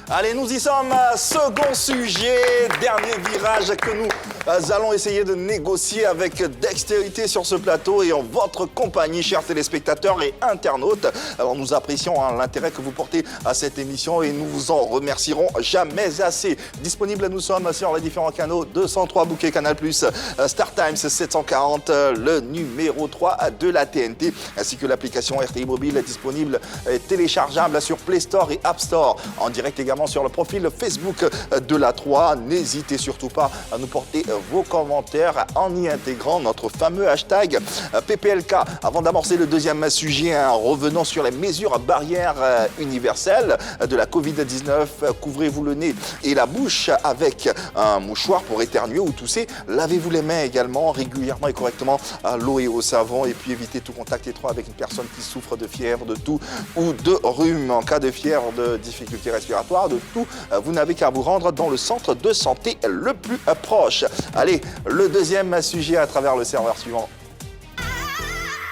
Allez, nous y sommes. Second sujet, dernier virage que nous allons essayer de négocier avec dextérité sur ce plateau et en votre compagnie, chers téléspectateurs et internautes. Alors, nous apprécions l'intérêt que vous portez à cette émission et nous vous en remercierons jamais assez. Disponible, nous sommes sur les différents canaux 203 Bouquet Canal+, Star Times 740, le numéro 3 de la TNT, ainsi que l'application RTI Mobile disponible et téléchargeable sur Play Store et App Store. En direct également sur le profil Facebook de la 3. N'hésitez surtout pas à nous porter vos commentaires en y intégrant notre fameux hashtag PPLK. Avant d'amorcer le deuxième sujet, revenons sur les mesures barrières universelles de la Covid-19. Couvrez-vous le nez et la bouche avec un mouchoir pour éternuer ou tousser. Lavez-vous les mains également régulièrement et correctement à l'eau et au savon. Et puis évitez tout contact étroit avec une personne qui souffre de fièvre, de toux ou de rhume. En cas de fièvre, de difficultés respiratoires, de tout, vous n'avez qu'à vous rendre dans le centre de santé le plus proche. Allez, le deuxième sujet à travers le serveur suivant.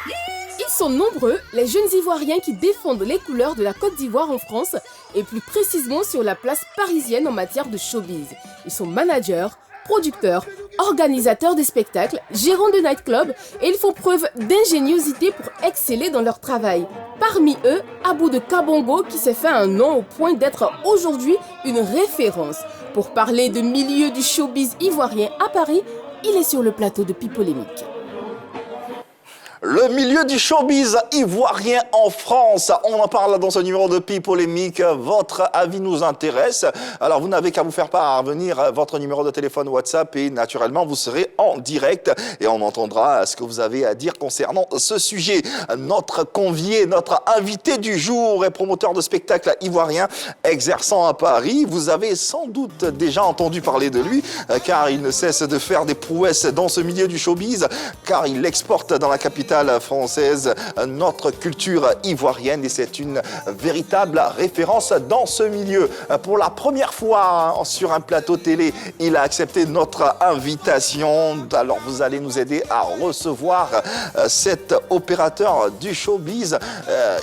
Ils sont nombreux, les jeunes Ivoiriens qui défendent les couleurs de la Côte d'Ivoire en France et plus précisément sur la place parisienne en matière de showbiz. Ils sont managers, producteurs, organisateurs des spectacles, gérants de nightclubs et ils font preuve d'ingéniosité pour exceller dans leur travail. Parmi eux, Abou de Kabongo qui s'est fait un nom au point d'être aujourd'hui une référence. Pour parler de milieu du showbiz ivoirien à Paris, il est sur le plateau de Pipolémique. Le milieu du showbiz ivoirien en France. On en parle dans ce numéro de Pipolémique. Votre avis nous intéresse. Alors, vous n'avez qu'à vous faire parvenir votre numéro de téléphone WhatsApp et naturellement, vous serez en direct et on entendra ce que vous avez à dire concernant ce sujet. Notre convié, notre invité du jour est promoteur de spectacles ivoiriens exerçant à Paris. Vous avez sans doute déjà entendu parler de lui car il ne cesse de faire des prouesses dans ce milieu du showbiz car il exporte dans la capitale française notre culture ivoirienne et c'est une véritable référence dans ce milieu. Pour la première fois sur un plateau télé, il a accepté notre invitation. Alors vous allez nous aider à recevoir cet opérateur du showbiz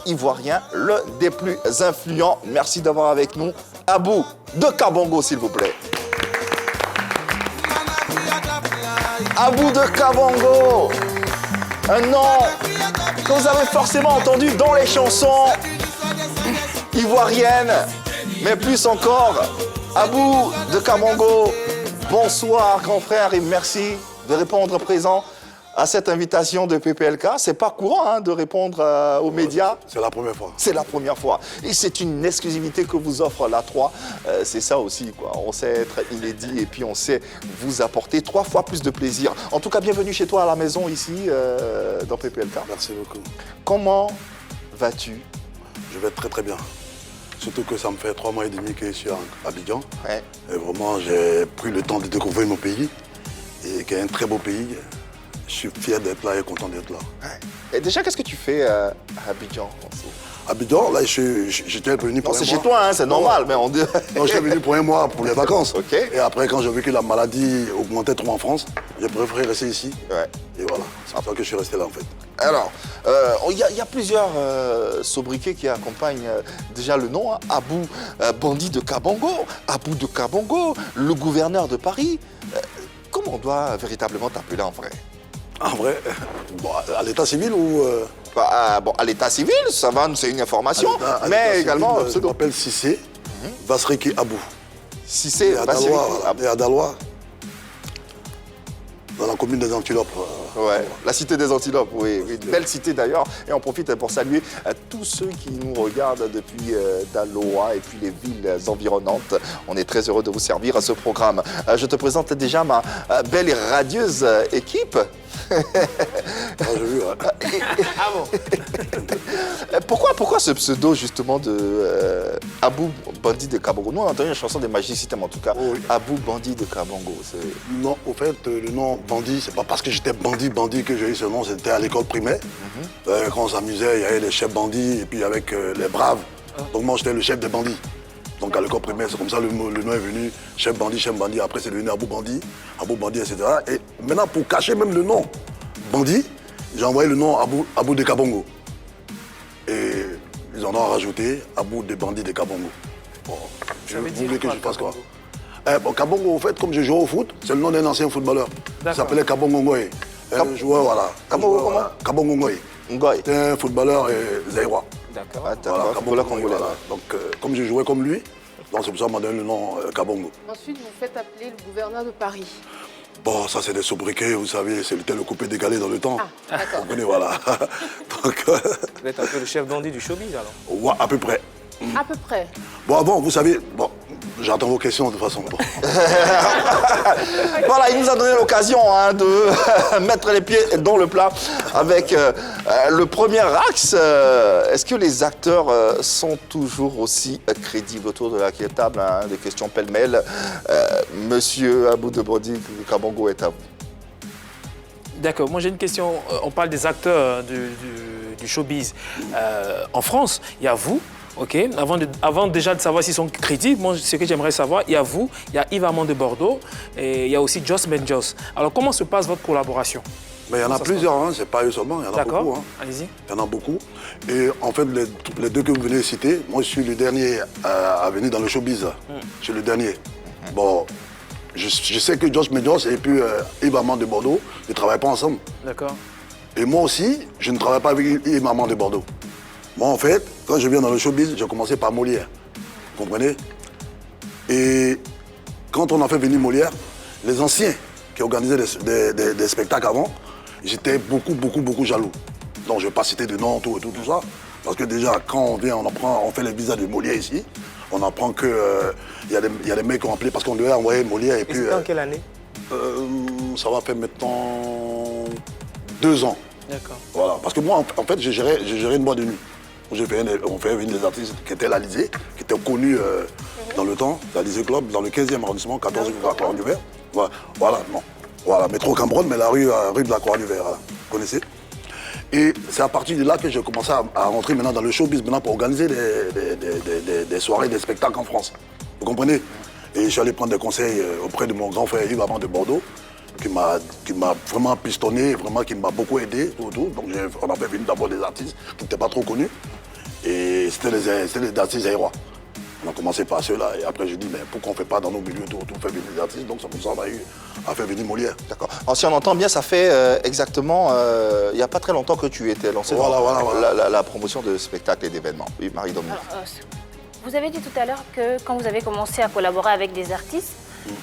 ivoirien, l'un des plus influents. Merci d'avoir avec nous Abou de Kabongo, s'il vous plaît. Abou de Kabongo, un nom que vous avez forcément entendu dans les chansons ivoiriennes, mais plus encore, Abou de Kabongo, bonsoir grand frère et merci de répondre présent à cette invitation de PPLK. C'est pas courant de répondre aux médias. C'est la première fois. C'est la première fois. Et c'est une exclusivité que vous offre la 3. C'est ça aussi, quoi. On sait être inédit et puis on sait vous apporter 3 fois plus de plaisir. En tout cas, bienvenue chez toi à la maison ici, dans PPLK. Merci beaucoup. Comment vas-tu? Je vais très très bien. Surtout que ça me fait 3 mois et demi que je suis à Abidjan. Ouais. Et vraiment, j'ai pris le temps de découvrir mon pays. Et qui est un très beau pays. Je suis fier d'être là et content d'être là. Et déjà, qu'est-ce que tu fais à Abidjan? Abidjan, là, j'étais venu pour un mois. C'est chez toi, c'est normal, mais on dit... Non, je suis venu pour un mois pour les vacances. Ok. Et après, quand j'ai vu que la maladie augmentait trop en France, j'ai préféré rester ici. Ouais. Et voilà, c'est pour ça que je suis resté là, en fait. Alors, il y a plusieurs sobriquets qui accompagnent déjà le nom. Abou Bandit de Kabongo, Abou de Kabongo, le gouverneur de Paris. Comment on doit véritablement t'appeler en vrai? En vrai, bon, à l'état civil ou... Bon, à l'état civil, ça va, c'est une information, mais également... Je m'appelle Cissé Basriki Abou. Cissé Basriki Abou. Et à Daloa, dans la commune des Antilopes. Ouais, la cité des Antilopes, oui, une belle cité d'ailleurs. Et on profite pour saluer tous ceux qui nous regardent depuis Daloa et puis les villes environnantes. On est très heureux de vous servir à ce programme. Je te présente déjà ma belle et radieuse équipe. J'ai vu, ouais. Ah bon. Pourquoi ce pseudo justement de Abou Bandit de Kabongo? Nous on a entendu une chanson des Magic System en tout cas. Oh, oui. Abou Bandit de Kabongo. Non, au fait, le nom Bandit, c'est pas parce que j'étais bandit que j'ai eu ce nom, c'était à l'école primaire. Quand on s'amusait, il y avait les chefs bandits et puis avec les braves. Donc moi j'étais le chef des bandits. Donc à l'école primaire, c'est comme ça le nom est venu, chef bandit, après c'est devenu Abou Bandit, etc. Et maintenant pour cacher même le nom Bandit, j'ai envoyé le nom Abou de Kabongo. Et ils en ont rajouté Abou de Bandit de Kabongo. Bon. Vous voulez que je fasse quoi? Bon, Kabongo, au fait, comme je jouais au foot, c'est le nom d'un ancien footballeur. Il s'appelait Kabongo Ngoye. Un joueur, voilà. Kabongo comment? Kabongo Ngoye. Ngoye. C'était un footballeur zaïrois. D'accord. Voilà, Kabongo congolais. Voilà. Donc, comme je jouais comme lui, donc c'est pour ça qu'on m'a donné le nom Kabongo. Ensuite, vous faites appeler le gouverneur de Paris. Bon, ça c'est des sobriquets, vous savez, c'était le coupé décalé dans le temps. Ah, d'accord. Vous comprenez, voilà. Donc, Vous êtes un peu le chef bandit du showbiz alors? ouais, à peu près. À peu près. Bon, avant, vous savez, bon, j'attends vos questions de toute façon. Bon. Voilà, il nous a donné l'occasion de mettre les pieds dans le plat avec le premier axe. Est-ce que les acteurs sont toujours aussi crédibles autour de la table? Des questions pêle-mêle. Monsieur Abou de Brody, Kabongo est à vous. D'accord, moi j'ai une question. On parle des acteurs du showbiz. En France, il y a vous. OK. Avant déjà de savoir s'ils sont crédibles, moi, ce que j'aimerais savoir, il y a vous, il y a Yves Amand de Bordeaux et il y a aussi Joss Benjos. Alors, comment se passe votre collaboration? Mais il y en a plusieurs, hein, c'est pas eux seulement, il y en a beaucoup. Hein. Allez-y. Il y en a beaucoup. Et en fait, les deux que vous venez de citer, moi je suis le dernier à venir dans le showbiz. Je suis le dernier. Bon, je sais que Joss Benjos et puis Yves Amand de Bordeaux ne travaillent pas ensemble. D'accord. Et moi aussi, je ne travaille pas avec Yves Amand de Bordeaux. Moi, en fait, quand je viens dans le showbiz, j'ai commencé par Molière. Vous comprenez? Et quand on a fait venir Molière, les anciens qui organisaient des spectacles avant, j'étais beaucoup jaloux. Donc, je ne vais pas citer de nom, tout ça. Parce que déjà, quand on vient, on fait les visas de Molière ici, on apprend qu'il y a des mecs qui ont appelé parce qu'on devait envoyer Molière. Et puis, c'était en quelle année? Ça va faire maintenant 2 ans. D'accord. Voilà. Parce que moi, en fait, j'ai géré une boîte de nuit. On fait venir des artistes qui étaient l'Alizé, qui étaient connus dans le temps, l'Alizé Club, dans le 15e arrondissement, 14e rue de la Croix-du-Vert. Voilà, non. Voilà, métro Cambronne, mais la rue de la Croix-du-Vert, voilà. Vous connaissez? Et c'est à partir de là que j'ai commencé à rentrer maintenant dans le showbiz, maintenant pour organiser des soirées, des spectacles en France. Vous comprenez? Et je suis allé prendre des conseils auprès de mon grand frère Yves Amand de Bordeaux, qui m'a vraiment pistonné, vraiment qui m'a beaucoup aidé, tout. Donc on a fait venir d'abord des artistes qui n'étaient pas trop connus. Et c'était les artistes zaïrois. On a commencé par ceux-là et après je dis mais pourquoi on ne fait pas dans nos milieux tout fait venir des artistes? Donc c'est pour ça qu'on a eu à faire venir Molière. D'accord. Alors, si on entend bien, ça fait exactement, il n'y a pas très longtemps que tu étais lancé dans la promotion de spectacles et d'événements. Oui, Marie-Dominique. Vous avez dit tout à l'heure que quand vous avez commencé à collaborer avec des artistes,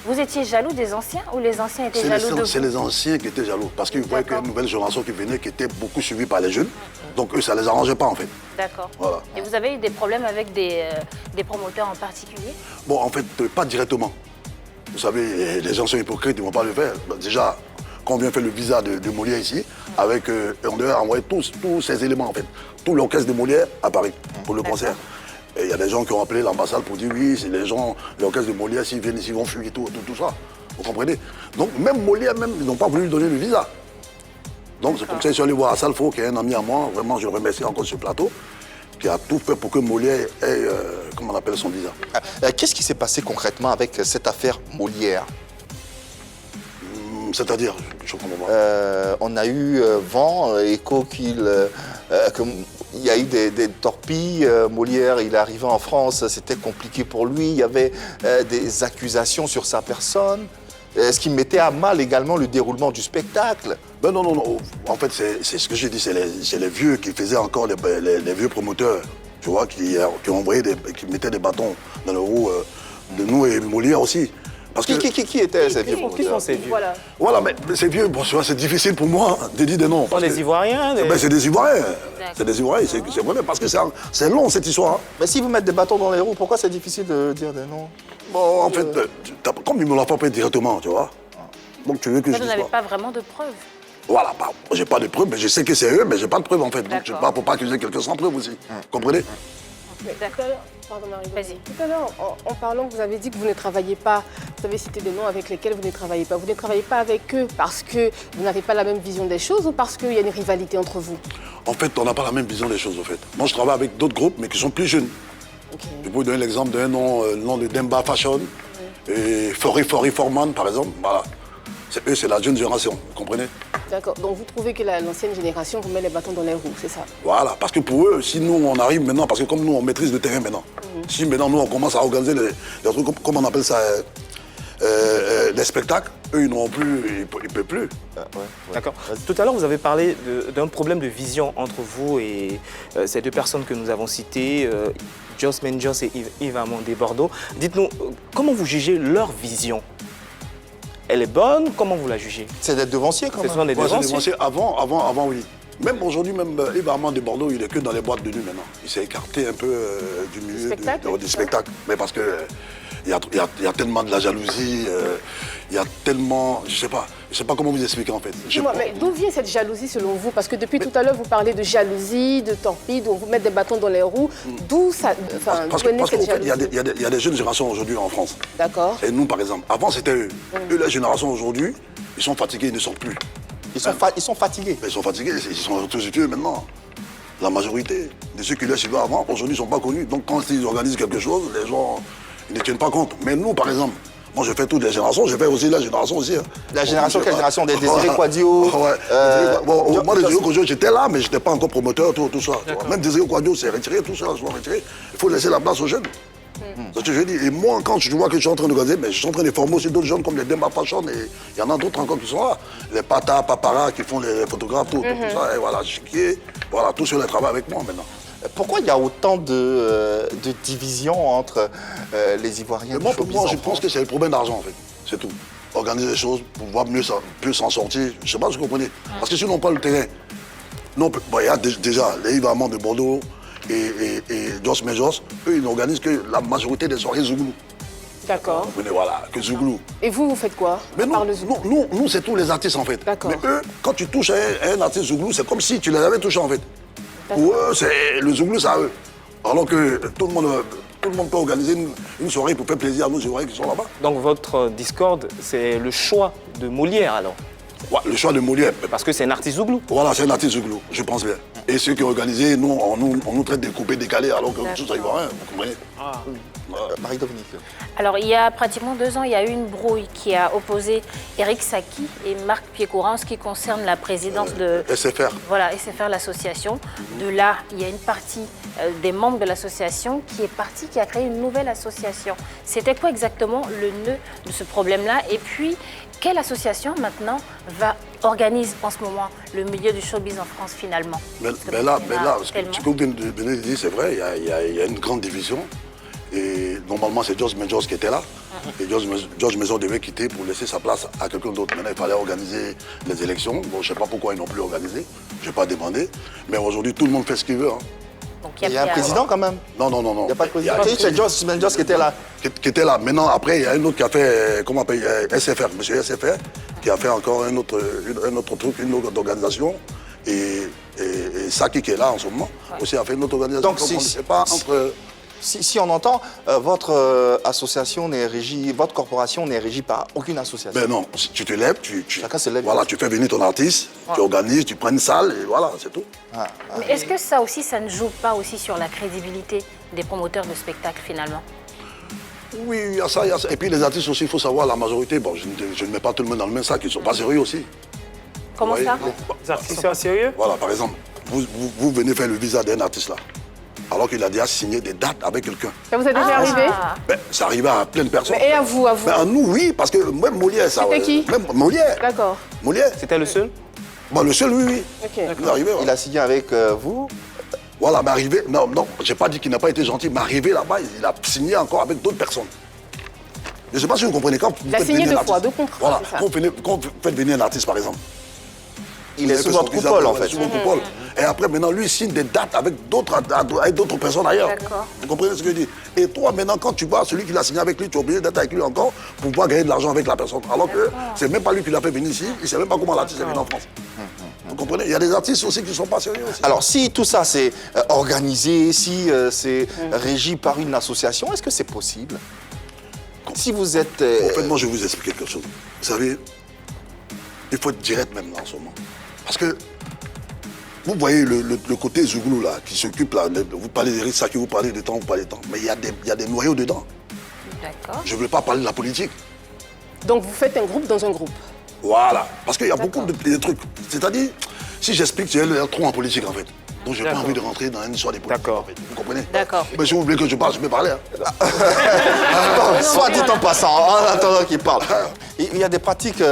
vous étiez jaloux des anciens ou les anciens étaient jaloux de vous? C'est les anciens qui étaient jaloux parce qu'ils voyaient qu'il y a une nouvelle génération qui venait, qui était beaucoup suivie par les jeunes. Donc eux, ça ne les arrangeait pas en fait. D'accord. Voilà. Et vous avez eu des problèmes avec des promoteurs en particulier? Bon, en fait, pas directement. Vous savez, les gens sont hypocrites, ils ne vont pas le faire. Déjà, quand on vient faire le visa de Molière ici, on devait envoyer tous ces éléments en fait. Tout l'orchestre de Molière à Paris pour le concert. Et il y a des gens qui ont appelé l'ambassade pour dire oui, c'est les gens, l'orchestre de Molière, s'ils viennent ici, ils vont fuir tout ça. Vous comprenez? Donc même Molière, ils n'ont pas voulu lui donner le visa. Donc c'est comme ça que je suis allé voir Assalfo, qui est un ami à moi, vraiment je le remercie encore sur le plateau, qui a tout fait pour que Molière ait, comment on appelle son visa. Qu'est-ce qui s'est passé concrètement avec cette affaire Molière? C'est-à-dire, je comprends pas. On a eu vent, écho qu'il y a eu des torpilles. Molière, il est arrivé en France, c'était compliqué pour lui. Il y avait des accusations sur sa personne. Ce qui mettait à mal également le déroulement du spectacle. Ben non. En fait, c'est ce que j'ai dit, c'est les vieux qui faisaient encore, les vieux promoteurs, tu vois, qui qui mettaient des bâtons dans le roues de nous et Molière aussi. Parce que, qui étaient ces vieux Qui sont ces vieux? Voilà, mais ces vieux, bon, c'est difficile pour moi de dire des noms. Ce sont des Ivoiriens? Ben, c'est des Ivoiriens. C'est des Ivoiriens, c'est vrai, parce que c'est long cette histoire. Hein. Mais si vous mettez des bâtons dans les roues, pourquoi c'est difficile de dire des noms? Bon, en fait, comme ils ne me l'ont pas fait directement, tu vois. Donc tu veux que je dise Vous n'avez pas vraiment de preuves? Voilà, j'ai pas de preuves, mais je sais que c'est eux, mais j'ai pas de preuves en fait. Donc je ne peux pas accuser quelqu'un sans preuve aussi. Comprenez? Pardon, Marie. Vas-y. Tout à l'heure, en parlant, vous avez dit que vous ne travaillez pas, vous avez cité des noms avec lesquels vous ne travaillez pas. Vous ne travaillez pas avec eux parce que vous n'avez pas la même vision des choses ou parce qu'il y a une rivalité entre vous? En fait, on n'a pas la même vision des choses, en fait. Moi, je travaille avec d'autres groupes, mais qui sont plus jeunes. Okay. Je peux vous donner l'exemple d'un nom, le nom de Demba Fashion, et Fori Forman, par exemple. Voilà. Eux, c'est la jeune génération, vous comprenez? D'accord. Donc vous trouvez que l'ancienne génération vous met les bâtons dans les roues, c'est ça? Voilà, parce que pour eux, si nous, on arrive maintenant, parce que comme nous, on maîtrise le terrain maintenant, Si maintenant nous on commence à organiser les trucs, comment on appelle ça, les spectacles, eux ils n'auront plus, ils ne peuvent plus. D'accord. Tout à l'heure, vous avez parlé d'un problème de vision entre vous et ces deux personnes que nous avons citées, Jos Menjos et Yves Amandé Bordeaux. Dites-nous, comment vous jugez leur vision? Elle est bonne? Comment vous la jugez? C'est des devanciers quand Ce même. sont des Moi, j'ai devanciers. dénoncé avant, oui. Même aujourd'hui, même Yves Amandé Bordeaux, il est que dans les boîtes de nuit maintenant. Il s'est écarté un peu du milieu du spectacle. Mais parce que il y a tellement de la jalousie, il y a tellement, je sais pas comment vous expliquer en fait. Dis-moi, mais d'où vient cette jalousie selon vous? Parce que depuis tout à l'heure, vous parlez de jalousie, de torpille, on vous met des bâtons dans les roues. D'où ça, Parce d'où est née qu'en cette fait, il jalousie? y a des jeunes générations aujourd'hui en France. D'accord. Et nous, par exemple, avant c'était eux. Eux, la génération aujourd'hui, ils sont fatigués, ils ne sortent plus. Ils sont fatigués. Ils sont fatigués, ils sont tous vieux maintenant. La majorité de ceux qui laissent avant, aujourd'hui, ne sont pas connus. Donc quand ils organisent quelque chose, les gens ils ne tiennent pas compte. Mais nous, par exemple, moi je fais toutes les générations, je fais aussi la génération aussi. Hein. La génération, quelle génération? Des Désiré Quadio? Bon, moi, Désiré Quadio, j'étais là, mais je n'étais pas encore promoteur, tout ça. Même Désiré Quadio s'est retiré, tout ça, soit retiré. Il faut laisser la place aux jeunes. C'est ce que je dis. Et moi, quand je vois que je suis en train de organiser, je suis en train de former aussi d'autres jeunes comme les Demba Fashion, et il y en a d'autres encore qui sont là. Les Pata, Papara, qui font les photographes, tout ça. Et voilà, voilà, tous ceux qui travaillent avec moi maintenant. Pourquoi il y a autant de divisions entre les Ivoiriens? Mais moi, je pense que c'est le problème d'argent, en fait. C'est tout. Organiser les choses pour pouvoir mieux s'en sortir. Je ne sais pas si vous comprenez. Parce que si on prend le terrain, il y a déjà les Yves Amandé de Bordeaux et Jos Menjos, eux, ils n'organisent que la majorité des soirées Zouglou. D'accord. Mais voilà, que Zouglou. Et vous, vous faites quoi? Mais à part le Zouglou? nous c'est tous les artistes, en fait. D'accord. Mais eux, quand tu touches à un artiste Zouglou, c'est comme si tu les avais touchés, en fait. Pour eux, le Zouglou, c'est à eux. Alors que tout le monde peut organiser une soirée pour faire plaisir à nos Ivoiriens qui sont là-bas. Donc votre discorde, c'est le choix de Molière alors? Ouais, le choix de Molière. Parce que c'est un artiste Zouglou. Voilà, c'est un artiste Zouglou, je pense bien. Et ceux qui ont organisé, nous, on nous traite de coupés décalés alors que tout ça, Ivoiriens, vous comprenez? Marie-Dominique. Alors, il y a pratiquement 2 ans, il y a eu une brouille qui a opposé Eric Saki et Marc Piécoura en ce qui concerne la présidence de SFR. Voilà, SFR, l'association. De là, il y a une partie des membres de l'association qui est partie, qui a créé une nouvelle association. C'était quoi exactement le nœud de ce problème-là? Et puis, quelle association maintenant organise en ce moment le milieu du showbiz en France finalement? Mais là, ce que vous venez de dire, c'est vrai, il y a une grande division. Et normalement, c'est Jos Menjos qui était là. Et Jos Menjos devait quitter pour laisser sa place à quelqu'un d'autre. Maintenant, il fallait organiser les élections. Bon, je ne sais pas pourquoi ils n'ont plus organisé. Je n'ai pas demandé. Mais aujourd'hui, tout le monde fait ce qu'il veut. Hein. Donc, Il y a un président quand même? Non. Il n'y a pas de président. C'est Jos Menjos qui était là. Qui était là. Maintenant, après, il y a un autre qui a fait, comment on appelle, SFR, monsieur SFR, qui a fait encore un autre truc, une autre organisation. Et Saki, qui est là en ce moment, aussi a fait une autre organisation. Donc, on ne sait pas entre... Si on entend, votre association n'est régie, votre corporation n'est régie par aucune association. Ben non, tu te lèves, Chacun se lève. Voilà, tu fais venir ton artiste, tu organises, tu prends une salle et voilà, c'est tout. Mais est-ce que ça aussi, ça ne joue pas aussi sur la crédibilité des promoteurs de spectacles finalement? Oui, il y a ça. Et puis les artistes aussi, il faut savoir, la majorité, bon, je ne mets pas tout le monde dans le même sac, ils ne sont pas sérieux aussi. Comment Vous ça? voyez? Les artistes sont sérieux? Voilà, par exemple, vous venez faire le visa d'un artiste là, alors qu'il a déjà signé des dates avec quelqu'un. Ça vous est déjà arrivé? Ben, ça arrive à plein de personnes. Et à vous, Ben, à nous, oui, parce que même Molière, ça... C'était qui? Même Molière. D'accord. Molière. C'était le seul? Bon, le seul, oui. Ok. Il est arrivé, Il voilà. a signé avec vous. Voilà, mais arrivé... Non, j'ai pas dit qu'il n'a pas été gentil, mais arrivé là-bas, il a signé encore avec d'autres personnes. Je ne sais pas si vous comprenez. Quand vous Il a faites signé venir un 2 fois, artiste- 2 contrats, Voilà, c'est ça. quand vous faites venir un artiste, par exemple, Il est vous sous avez votre son visa, coupole, en voilà, fait. sous votre coupole. Et après, maintenant, lui, il signe des dates avec d'autres personnes ailleurs. D'accord. Vous comprenez ce que je dis? Et toi, maintenant, quand tu vois celui qui l'a signé avec lui, tu es obligé d'être avec lui encore pour pouvoir gagner de l'argent avec la personne. Alors que c'est même pas lui qui l'a fait venir ici, il ne sait même pas comment l'artiste est venu en France. Vous comprenez? Il y a des artistes aussi qui ne sont pas sérieux aussi. Alors, si tout ça c'est organisé, si c'est régi par une association, est-ce que c'est possible? Si vous êtes... En fait, moi, je vais vous expliquer quelque chose. Vous savez, il faut être direct maintenant en ce moment. Parce que vous voyez le côté Zouglou là, qui s'occupe là, vous parlez d'Eric Saki, vous parlez de temps, vous parlez de temps. Mais il y a des noyaux dedans. D'accord. Je ne veux pas parler de la politique. Donc vous faites un groupe dans un groupe. Voilà. Parce qu'il y a beaucoup de trucs. C'est-à-dire, si j'explique, tu es trop en politique en fait. Donc j'ai pas D'accord. envie de rentrer dans une histoire de politique. D'accord. En fait. Vous comprenez? D'accord. Mais si vous voulez que je parle, je peux parler. Hein. Soit dit en passant, en attendant qu'il parle. Il y a des pratiques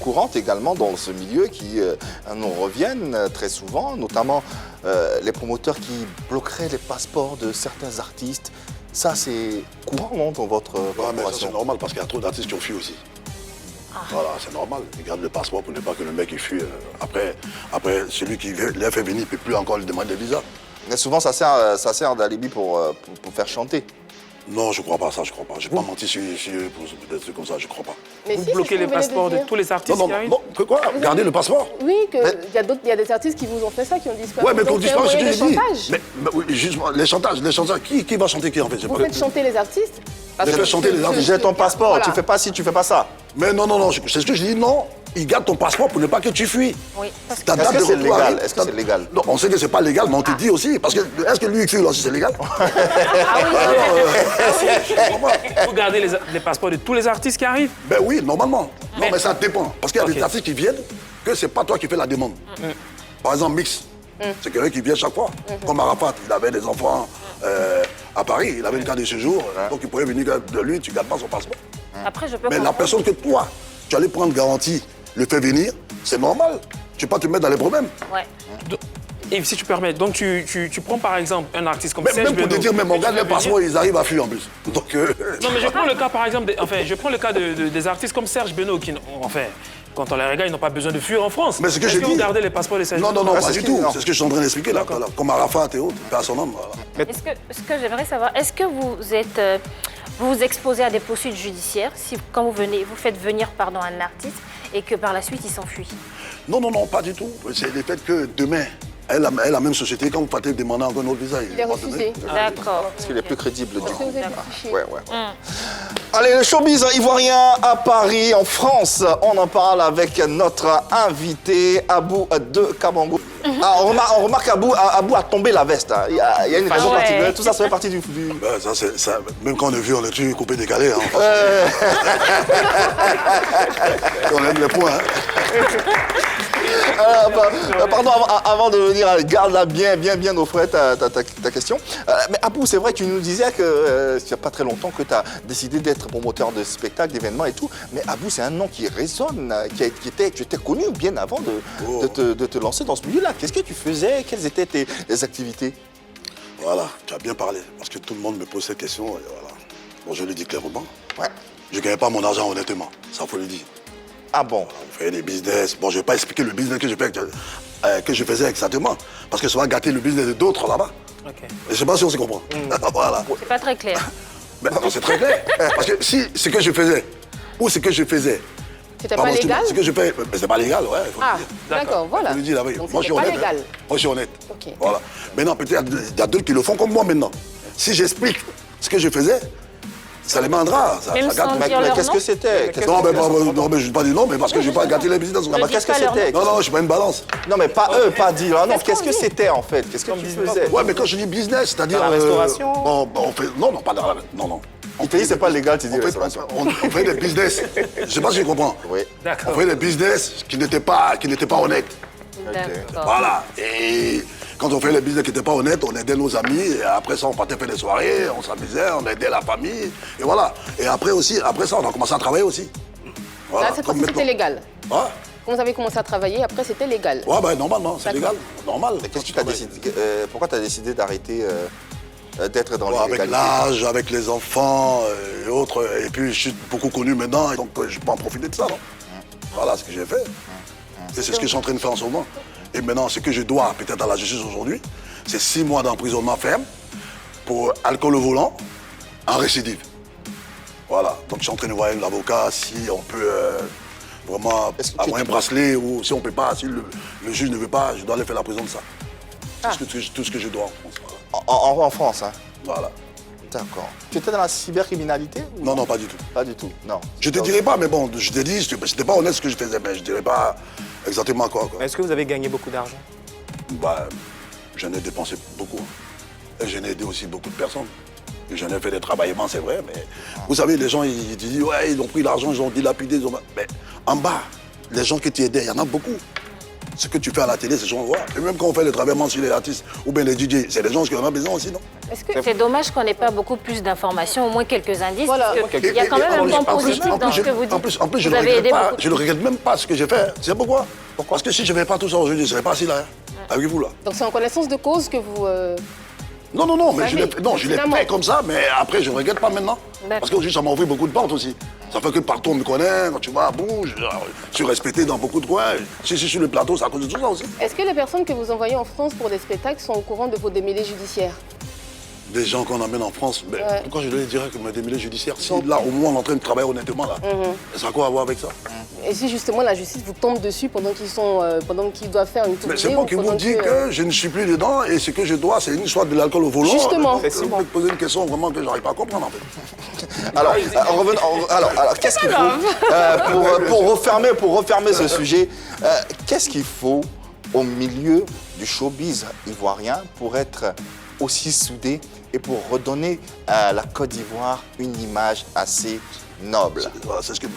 courantes également dans ce milieu qui nous reviennent très souvent, notamment les promoteurs qui bloqueraient les passeports de certains artistes. Ça, c'est courant, non, dans votre Ouais, mais ça, corporation? c'est normal parce qu'il y a trop d'artistes qui ont fui aussi. Voilà, c'est normal. Ils gardent le passeport pour ne pas que le mec il fuit. Après, celui qui les fait venir ne peut plus encore lui demander des visas. Mais souvent, ça sert d'alibi pour faire chanter. Non, je crois pas ça, je crois pas. Je vais pas mentir sur pour des trucs comme ça, je crois pas. Mais Vous si, bloquez c'est ce les que vous venez passeports de dire. tous les artistes Non, qui non, arrivent? non, que quoi? Garder le passeport? Oui, il y a des artistes qui vous ont fait ça, qui ont disparu. Ouais, mais qu'on Donc, dise c'est un pas ce moyen que de j'ai dit. chantage. Mais oui, justement, les chantages, qui va chanter qui en fait? Vous faites chanter les artistes. Parce Je que fais chanter les artistes. J'ai ton passeport, Voilà. tu fais pas ci, tu fais pas ça. Mais non, c'est ce que je dis, non. Il garde ton passeport pour ne pas que tu fuis. Oui, parce que Ta Est-ce date que de c'est retour légal? arrive. Est-ce que c'est légal? Non, on sait que c'est pas légal, mais on te dit aussi. Parce que, est-ce que lui, il fuit là, si c'est légal? Vous gardez les passeports de tous les artistes qui arrivent? Ben oui, normalement. Non, mais ça dépend. Parce qu'il y a Ok. des artistes qui viennent que c'est pas toi qui fais la demande. Par exemple, Mix, c'est quelqu'un qui vient chaque fois. Comme Arafat, il avait des enfants à Paris, il avait une carte de séjour, donc il pouvait venir de lui, tu ne gardes pas son passeport. après, je peux Mais la comprendre. personne que toi, tu allais prendre garantie, le fait venir, c'est normal. Tu ne vas pas te mettre dans les problèmes. Ouais. Et si tu permets, donc tu prends par exemple un artiste comme Même, Serge même pour te Benoît. dire, même on et tu garde fais les passeports, venir- ils arrivent à fuir en plus. Donc, Non, mais je prends le cas par exemple, je prends le cas des artistes comme Serge Benoît qui, quand on les regarde, ils n'ont pas besoin de fuir en France. Mais ce que Est-ce j'ai que vous dit- gardez les passeports de Serge non, Benoît? non, Ah, pas c'est du ce tout. qu'il- non. C'est ce que je suis en train d'expliquer là. Voilà. Comme Arafat et autres, paix à son âme. Voilà. Ce que j'aimerais savoir, est-ce que vous vous exposez à des poursuites judiciaires si, quand vous faites venir un artiste et que par la suite il s'enfuit? Non, pas du tout. C'est le fait que demain, elle a la même société, quand vous partez demander encore un autre visa, Il est va refusé. donner. D'accord. Parce qu'il est plus crédible du Parce que coup. vous êtes fiché. Ouais. Allez, le showbiz ivoirien à Paris, en France. On en parle avec notre invité, Abou de Kabango. Ah, on remarque Abou a tombé la veste. Hein. Il y a une raison ouais. particulière. Tout ça, ça fait partie du... Ben, ça, même quand on est vieux, on est toujours coupé décalé. Hein, on aime les points. Hein. Pardon, avant de venir, garde-la bien au frais ta question. Mais Abou, c'est vrai, tu nous disais que il n'y a pas très longtemps que tu as décidé d'être promoteur de spectacles, d'événements et tout. Mais Abou, c'est un nom qui résonne, tu étais connu bien avant de te lancer dans ce milieu-là. Qu'est-ce que tu faisais? Quelles étaient tes activités? Voilà, tu as bien parlé. Parce que tout le monde me pose cette question. Et voilà. Bon, je le dis clairement. Ouais. Je ne gagnais pas mon argent honnêtement. Ça, faut le dire. Ah bon? On fait des business. Bon, je ne vais pas expliquer le business que je faisais exactement. Parce que ça va gâter le business d'autres là-bas. Ok. Je ne sais pas si on se comprend. Voilà. C'est pas très clair. Mais non, c'est très clair. Parce que si ce que je faisais, ou ce que je faisais, C'était pardon, pas légal? ce que je fais, mais c'est pas légal, ouais. Faut Ah, le dire. d'accord, voilà. Faut le dire, là, oui. Donc Moi, je suis c'était pas honnête. légal. Hein. Moi, je suis honnête. Ok. Voilà. Maintenant, peut-être il y a d'autres qui le font comme moi maintenant. Si j'explique ce que je faisais, ça les mandera. Ça Même gâte. sans Mais dire leur qu'est-ce nom? que c'était? Non, mais je ne vais pas dire non, mais parce que je ne vais pas gâter les business. Non, mais qu'est-ce que c'était? Non, je ne suis pas une balance. Non, mais pas eux, pas dire. Ah non, qu'est-ce que c'était en fait? Qu'est-ce que tu faisais? Ouais, mais quand je dis business, c'est-à-dire. Dans la restauration? On fait. Non, pas dans la. Non. Il te dit c'est pas légal, tu dis On fait, restauration. on fait des business. Je ne sais pas si tu comprends. Oui. On D'accord. fait des business qui n'étaient pas honnêtes. D'accord. Voilà. Et quand on fait les business qui n'étaient pas honnêtes, on aidait nos amis. Et après ça, on partait faire des soirées, on s'amusait, on aidait la famille. Et voilà. Et après ça, on a commencé à travailler aussi. Voilà. Là, cette Comme fois-ci, c'était maintenant. légal. Ouais. Quand vous avez commencé à travailler, après, c'était légal. Ouais, ben normalement, c'est légal. Normal. Mais qu'est-ce que tu as décidé? Pourquoi tu as décidé d'arrêter d'être dans Ouais, avec l'illégalité? l'âge, avec les enfants et autres. Et puis, je suis beaucoup connu maintenant, donc je peux en profiter de ça. Non voilà ce que j'ai fait. Et c'est ce que je suis en train de faire en ce moment. Et maintenant, ce que je dois peut-être à la justice aujourd'hui, c'est 6 mois d'emprisonnement ferme pour alcool au volant en récidive. Voilà. Donc, je suis en train de voir un avocat si on peut vraiment Est-ce que avoir un bracelet ou si on ne peut pas, si le juge ne veut pas, je dois aller faire la prison de ça. Tout ce que je dois en France. Voilà. En France, hein? Voilà. D'accord. Tu étais dans la cybercriminalité? ou Non, pas du tout. Pas du tout, non. Je te dirais pas, mais bon, je t'ai dit, c'était pas honnête ce que je faisais, mais je dirais pas exactement quoi. Est-ce que vous avez gagné beaucoup d'argent? Bah, j'en ai dépensé beaucoup. Hein. Et j'en ai aidé aussi beaucoup de personnes. Et j'en ai fait des travaillements, c'est vrai, mais vous savez, les gens, ils disent, ouais, ils ont pris l'argent, ils ont dilapidé, mais en bas, les gens que tu aidais, il y en a beaucoup. Ce que tu fais à la télé, ces gens voient. Et même quand on fait le travaillement sur les artistes ou bien les DJ, c'est des gens qui en ont besoin aussi, non? Est-ce que c'est dommage qu'on n'ait pas beaucoup plus d'informations, au moins quelques indices? Voilà. Parce qu'il y a quand même un point positif dans ce que vous dites. En plus, je Vous ne avez aidé regrette pas. beaucoup. Je ne regrette même pas ce que j'ai fait. C'est pourquoi? Parce que si je ne fais pas tout ça aujourd'hui, je ne serais pas assis là. Avec vous là. Donc c'est en connaissance de cause que vous... Non, mais je l'ai Finalement. fait comme ça, mais après, je ne regrette pas maintenant. D'accord. Parce qu'aujourd'hui, ça m'a ouvert beaucoup de portes aussi. Ça fait que partout, on me connaît, quand tu vas à Bouge, je suis respecté dans beaucoup de coins. Si je suis sur le plateau, c'est à cause de tout ça aussi. Est-ce que les personnes que vous envoyez en France pour des spectacles sont au courant de vos démêlés judiciaires? Des gens qu'on emmène en France, mais Ouais. pourquoi je leur dirais que mes démêlés judiciaires, si là, au moins, on est en train de travailler honnêtement, là, ça a quoi à voir avec ça? Et si justement la justice vous tombe dessus pendant qu'ils doivent faire une tournée Mais c'est moi qui vous dis que je ne suis plus dedans et ce que je dois, c'est une histoire de l'alcool au volant. Justement. Vous me posez une question vraiment que je n'arrive pas à comprendre, en fait. Alors, alors qu'est-ce qu'il faut pour refermer ce sujet, qu'est-ce qu'il faut au milieu du showbiz ivoirien pour être aussi soudé et pour redonner à la Côte d'Ivoire une image assez noble? Voilà, c'est ce que en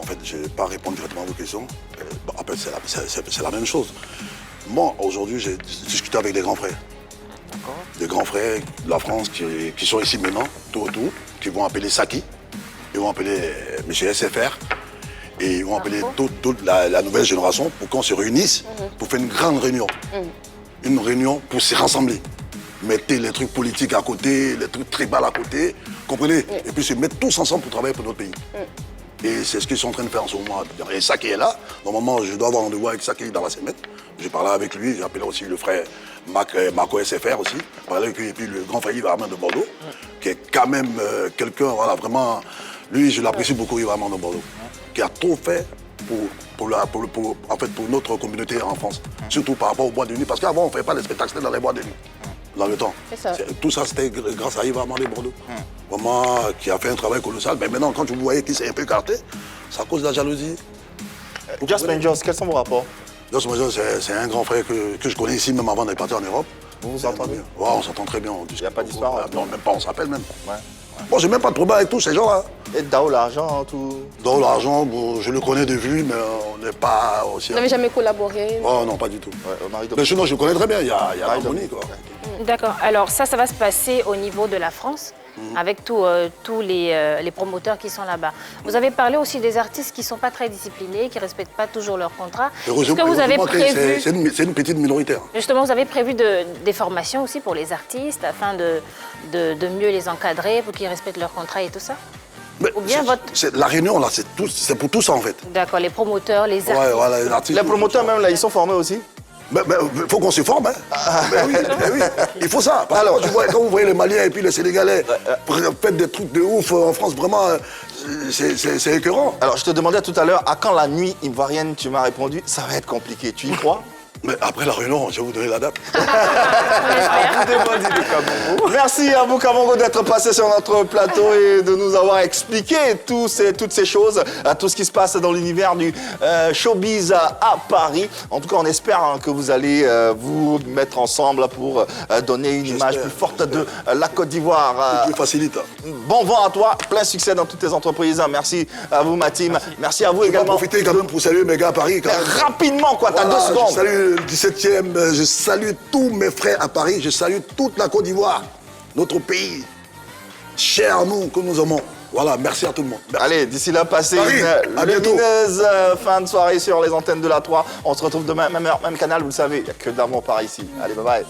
fait, je ne vais pas répondre directement à vos questions. Après, c'est la même chose. Moi, aujourd'hui, j'ai discuté avec des grands frères. Des grands frères de la France qui sont ici maintenant, tout autour, qui vont appeler Saki, ils vont appeler M. SFR, et ils vont appeler toute la nouvelle génération pour qu'on se réunisse, pour faire une grande réunion. Une réunion pour se rassembler. Mettez les trucs politiques à côté, les trucs tribaux à côté, comprenez? Et puis se mettre tous ensemble pour travailler pour notre pays. Et c'est ce qu'ils sont en train de faire en ce moment. Et Saki est là. Normalement, je dois avoir rendez-vous avec Saki dans la semaine. J'ai parlé avec lui, j'ai appelé aussi le frère Marco SFR aussi. J'ai parlé avec lui, et puis le grand frère Yves Armand de Bordeaux, qui est quand même quelqu'un, voilà, vraiment, lui, je l'apprécie beaucoup, Yves Armand de Bordeaux, qui a tout fait pour notre communauté en France. Surtout par rapport au bois de nuit, parce qu'avant, on ne faisait pas les spectacles, c'était dans les bois de nuit. Dans le temps. Ça. Tout ça, c'était grâce à Yves Armand de Bordeaux. Vraiment, qui a fait un travail colossal. Mais maintenant, quand vous voyez qu'il s'est un peu écarté, c'est à cause de la jalousie. Just Managers, quels sont vos rapports? Just Managers, c'est un grand frère que je connais ici, même avant d'être parti en Europe. Vous vous entendez? Ouais, on s'entend très bien. Il n'y a pas d'histoire? Non, même pas, on s'appelle même. Ouais. Bon, j'ai même pas de problème avec tous ces gens-là. Et Dao, l'argent, tout. Dans l'argent, bon, je le connais de vue, mais on n'est pas aussi... Vous n'avez jamais collaboré? Oh non, pas du tout. Ouais, Mais sinon, je le connais très bien, il y a l'harmonie, quoi. D'accord. Alors ça va se passer au niveau de la France, avec tous les promoteurs qui sont là-bas. Vous avez parlé aussi des artistes qui ne sont pas très disciplinés, qui ne respectent pas toujours leur contrat. Est-ce que vous avez prévu... C'est une petite minorité. Hein. Justement, vous avez prévu des formations aussi pour les artistes, afin de mieux les encadrer, pour qu'ils respectent leur contrat et tout ça? Mais Ou bien la réunion, là, c'est pour tout ça, en fait. D'accord, les promoteurs, les artistes. Ouais, voilà, les artistes. Les promoteurs, même, là, ils sont formés aussi? Mais il faut qu'on se forme, hein. Mais oui, il faut ça. Alors, quand vous voyez les Maliens et puis les Sénégalais faire des trucs de ouf en France, vraiment, c'est écœurant. Alors, je te demandais tout à l'heure, à quand la nuit ivoirienne? Tu m'as répondu, ça va être compliqué. Tu y crois? Mais après la réunion, je vais vous donner la date. Merci à vous, Kamongo, d'être passé sur notre plateau et de nous avoir expliqué toutes ces choses, tout ce qui se passe dans l'univers du showbiz à Paris. En tout cas, on espère que vous allez vous mettre ensemble pour donner une image plus forte de la Côte d'Ivoire. Plus facilite. Bon vent à toi, plein succès dans toutes tes entreprises. Merci à vous, ma team. Merci à vous également. Je vais profiter quand même pour saluer mes gars à Paris. Rapidement, quoi, t'as 2 secondes. Je salue le 17e, je salue tous mes frères à Paris, je salue toute la Côte d'Ivoire, notre pays, cher à nous, que nous aimons. Voilà, merci à tout le monde. Merci. Allez, d'ici là, passez à une bientôt. lumineuse fin de soirée sur les antennes de la 3. On se retrouve demain, même heure, même canal, vous le savez. Il n'y a que de l'amour par ici. Allez, bye bye.